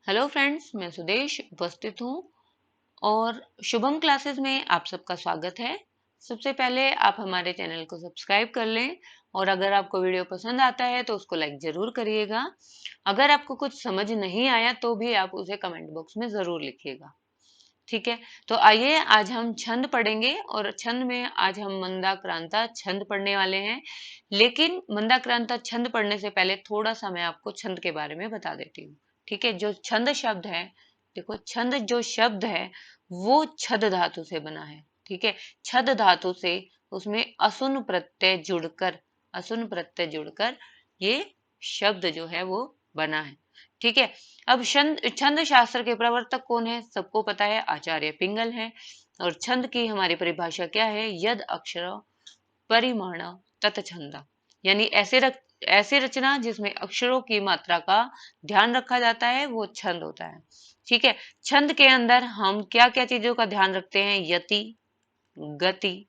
Hello friends, मैं सुदेश उपस्थित हूँ और शुभम क्लासेस में आप सबका स्वागत है। सबसे पहले आप हमारे चैनल को सब्सक्राइब कर लें और अगर आपको वीडियो पसंद आता है तो उसको लाइक जरूर करिएगा। अगर आपको कुछ समझ नहीं आया तो भी आप उसे कमेंट बॉक्स में जरूर लिखिएगा। ठीक है, तो आइए आज हम छंद पढ़ेंगे और छंद में आज हम मंदाक्रांता छंद पढ़ने वाले हैं। लेकिन मंदाक्रांता छंद पढ़ने से पहले थोड़ा सा मैं आपको छंद के बारे में बता देती हूँ। ठीक है, जो छंद शब्द है, देखो छंद जो शब्द है वो छद धातु से बना है। ठीक है, छद धातु से उसमें असुन प्रत्यय जुड़कर ये शब्द जो है वो बना है। ठीक है, अब छंद शास्त्र के प्रवर्तक कौन है? सबको पता है, आचार्य पिंगल है। और छंद की हमारी परिभाषा क्या है? यद अक्षर परिमाण तत्छंद, यानी ऐसे रचना जिसमें अक्षरों की मात्रा का ध्यान रखा जाता है वो छंद होता है। ठीक है, छंद के अंदर हम क्या क्या चीजों का ध्यान रखते हैं? यति, गति,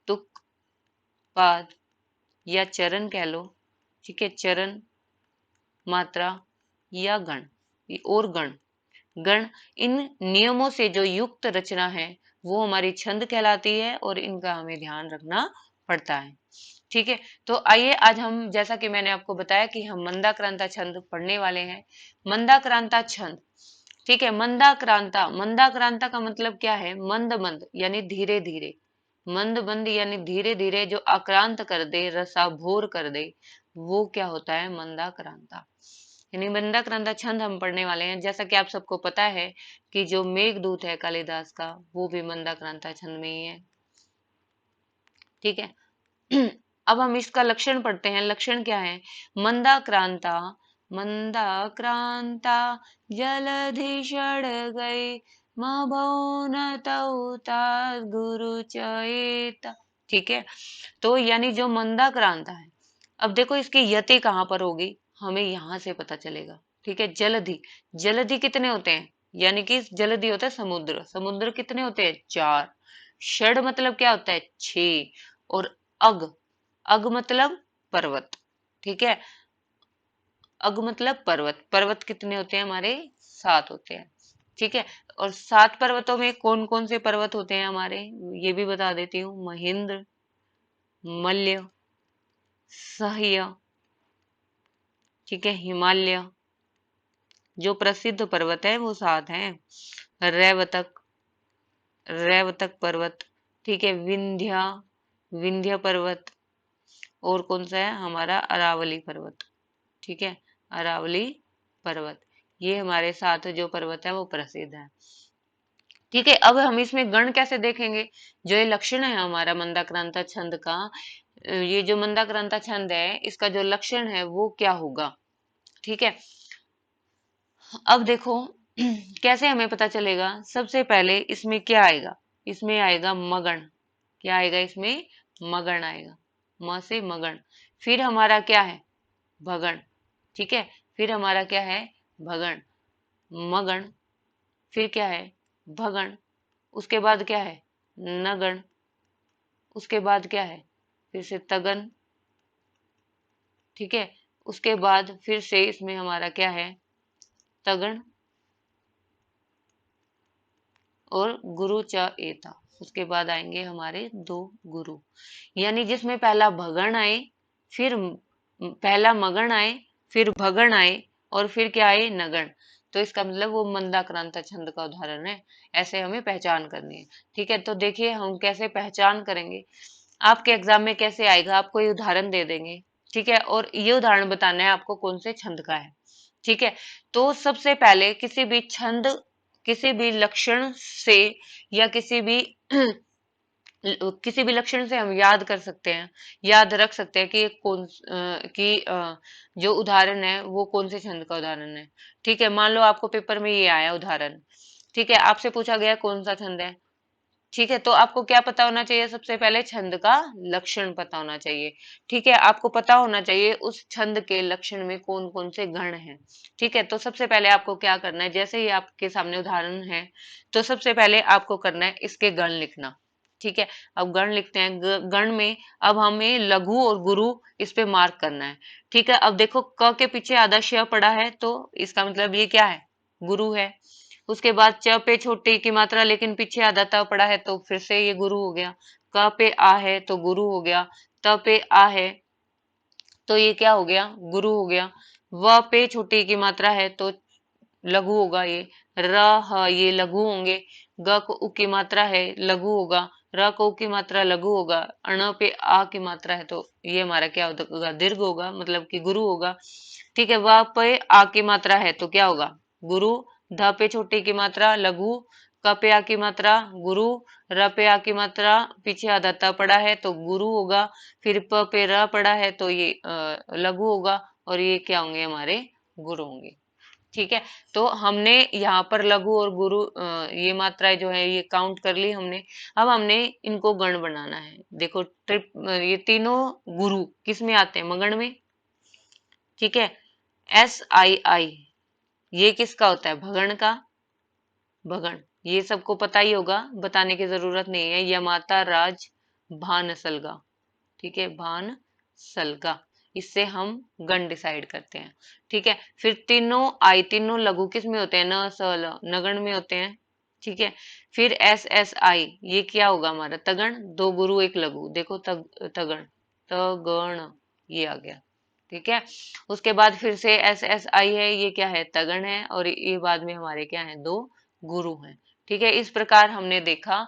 तुक, पाद या चरण कह लो। ठीक है, चरण, मात्रा या गण और गण गण इन नियमों से जो युक्त रचना है वो हमारी छंद कहलाती है और इनका हमें ध्यान रखना पड़ता है। ठीक है, तो आइए आज हम, जैसा कि मैंने आपको बताया कि हम मंदाक्रांता छंद पढ़ने वाले हैं। मंदाक्रांता छंद, ठीक है, मंदाक्रांता का मतलब क्या है? मंद मंद यानी धीरे धीरे, मंद मंद यानी धीरे धीरे, जो आक्रांत कर दे, रसाभोर कर दे, वो क्या होता है? मंदाक्रांता। यानी मंदाक्रांता छंद हम पढ़ने वाले हैं। जैसा कि आप सबको पता है कि जो मेघदूत है कालिदास का, वो भी मंदाक्रांता छंद में ही है। ठीक है, अब हम इसका लक्षण पढ़ते हैं। लक्षण क्या है? मंदाक्रांता, मंदाक्रांता जलधि षड गई मभौन तौता गुरु चेता। ठीक है, तो यानी जो मंदाक्रांता है, अब देखो इसकी यति कहाँ पर होगी, हमें यहां से पता चलेगा। ठीक है, जलधि, जलधि कितने होते हैं? यानी कि जलधि होता है समुद्र, समुद्र कितने होते हैं? 4। षड मतलब क्या होता है? 6। और अग, अग मतलब पर्वत। ठीक है, अग मतलब पर्वत, पर्वत कितने होते हैं हमारे? 7 होते हैं। ठीक है, और 7 पर्वतों में कौन कौन से पर्वत होते हैं हमारे, ये भी बता देती हूँ। महेंद्र, मल्य, सह्य, ठीक है, हिमालय, जो प्रसिद्ध पर्वत है वो 7 हैं। रैवतक, रैवतक पर्वत, ठीक है, विंध्या, विंध्य पर्वत, और कौन सा है हमारा? अरावली पर्वत। ठीक है, अरावली पर्वत, ये हमारे 7 जो पर्वत है वो प्रसिद्ध है। ठीक है, अब हम इसमें गण कैसे देखेंगे? जो ये लक्षण है हमारा मंदाक्रांता छंद का, ये जो मंदाक्रांता छंद है इसका जो लक्षण है वो क्या होगा? ठीक है, अब देखो कैसे हमें पता चलेगा। सबसे पहले इसमें क्या आएगा? इसमें आएगा मगन। क्या आएगा इसमें? मगन आएगा, म से मगन। फिर हमारा क्या है? भगन। ठीक है, फिर हमारा क्या है? भगन, मगन, फिर क्या है? भगन, उसके बाद क्या है? नगन, उसके बाद क्या है? फिर से तगन। ठीक है, उसके बाद फिर से इसमें हमारा क्या है? तगन और गुरु च एता। उसके बाद आएंगे हमारे 2 गुरु, यानी जिसमें पहला भगन आए, फिर पहला मगन आए, फिर भगन आए और फिर क्या आए? नगन। तो इसका मतलब वो मंदाक्रांता छंद का उदाहरण है। ऐसे हमें पहचान करनी है। ठीक है, तो देखिए हम कैसे पहचान करेंगे। आपके एग्जाम में कैसे आएगा, आपको ये उदाहरण दे देंगे। ठीक है, और ये उदाहरण बताना है आपको कौन से छंद का है। ठीक है, तो सबसे पहले किसी भी छंद, किसी भी लक्षण से या किसी भी लक्षण से हम याद कर सकते हैं, याद रख सकते हैं कि जो उदाहरण है वो कौन से छंद का उदाहरण है। ठीक है, मान लो आपको पेपर में ये आया उदाहरण। ठीक है, आपसे पूछा गया कौन सा छंद है। ठीक है, तो आपको क्या पता होना चाहिए? सबसे पहले छंद का लक्षण पता होना चाहिए। ठीक है, आपको पता होना चाहिए उस छंद के लक्षण में कौन कौन से गण हैं। ठीक है, तो सबसे पहले आपको क्या करना है? जैसे ही आपके सामने उदाहरण है तो सबसे पहले आपको करना है इसके गण लिखना। ठीक है, अब गण लिखते हैं। गण में अब हमें लघु और गुरु इस पे मार्क करना है। ठीक है, अब देखो क के पीछे आधा श पड़ा है तो इसका मतलब ये क्या है? गुरु है। उसके बाद च पे छोटी की मात्रा लेकिन पीछे आधा त पड़ा है तो फिर से ये गुरु हो गया। क पे आ है तो गुरु हो गया। त पे आ है तो ये क्या हो गया, गुरु हो गया। व पे छोटी की मात्रा है तो लघु होगा ये। र ह ये लघु होंगे। ग को उ की मात्रा है लघु होगा। र को उ की मात्रा लघु होगा। अण पे आ की मात्रा है तो ये हमारा क्या होगा, दीर्घ होगा, मतलब कि गुरु होगा। ठीक है, व पे आ की मात्रा है तो क्या होगा, गुरु। ध पे छोटी की मात्रा लघु। क पे आ की मात्रा गुरु। र पे आ की मात्रा पीछे आधा त पड़ा है तो गुरु होगा। फिर प पे र पड़ा है तो ये लघु होगा और ये क्या होंगे, हमारे गुरु होंगे। ठीक है, तो हमने यहाँ पर लघु और गुरु ये मात्राएं जो है ये काउंट कर ली हमने। अब हमने इनको गण बनाना है। देखो ये तीनों गुरु किस में आते हैं, मगण में। ठीक है, एस आई आई ये किसका होता है, भगण का। भगण ये सबको पता ही होगा, बताने की जरूरत नहीं है। यमाता राज भान सलगा। ठीक है, भान सलगा, इससे हम गण डिसाइड करते हैं। ठीक है, फिर तीनों आई, तीनों लघु किस में होते हैं, न स ल नगण में होते हैं। ठीक है, फिर एस एस आई ये क्या होगा हमारा, तगण। दो गुरु एक लघु, देखो तगण, तगण ये आ गया। ठीक है, उसके बाद फिर से एस एस आई है, ये क्या है, तगण है, और ये बाद में हमारे क्या है, दो गुरु हैं। ठीक है, इस प्रकार हमने देखा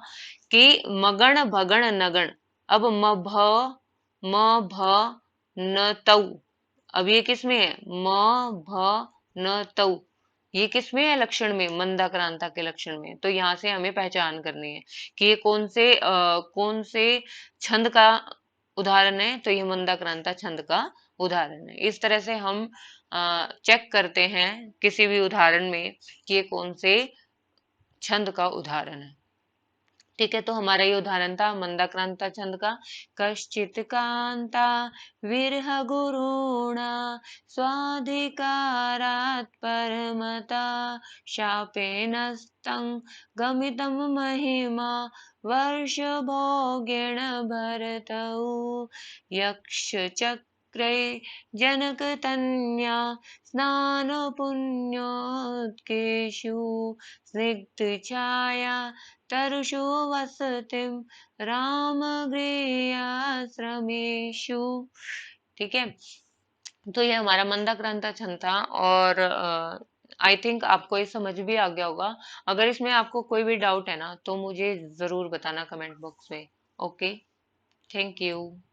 कि मगण भगण नगण। अब म भ न तौ, अब ये किस में है, म भ न तौ, ये किस में है, लक्षण में, मंदाक्रांता के लक्षण में। तो यहाँ से हमें पहचान करनी है कि ये कौन से छंद का उदाहरण है। तो ये मंदाक्रांता छंद का उदाहरण है। इस तरह से हम चेक करते हैं किसी भी उदाहरण में कि ये कौन से छंद का उदाहरण है। ठीक है, तो हमारा ये उदाहरण था मंदाक्रांता छंद का। कश्चित कांता विरह गुरुणा स्वाधिकारात् परमता शापेन तं गमितं महिमा वर्ष भोगेण भरतौ यक्ष चक्रे जनकतन्या स्नान पुण्योत्केषु स्निग्ध छाया तरुषु वसतिं रामगृहाश्रमेषु। ठीक है, तो ये हमारा मंदाक्रांता छंद था। और आई थिंक आपको ये समझ भी आ गया होगा। अगर इसमें आपको कोई भी डाउट है ना तो मुझे जरूर बताना कमेंट बॉक्स में। Okay, thank you.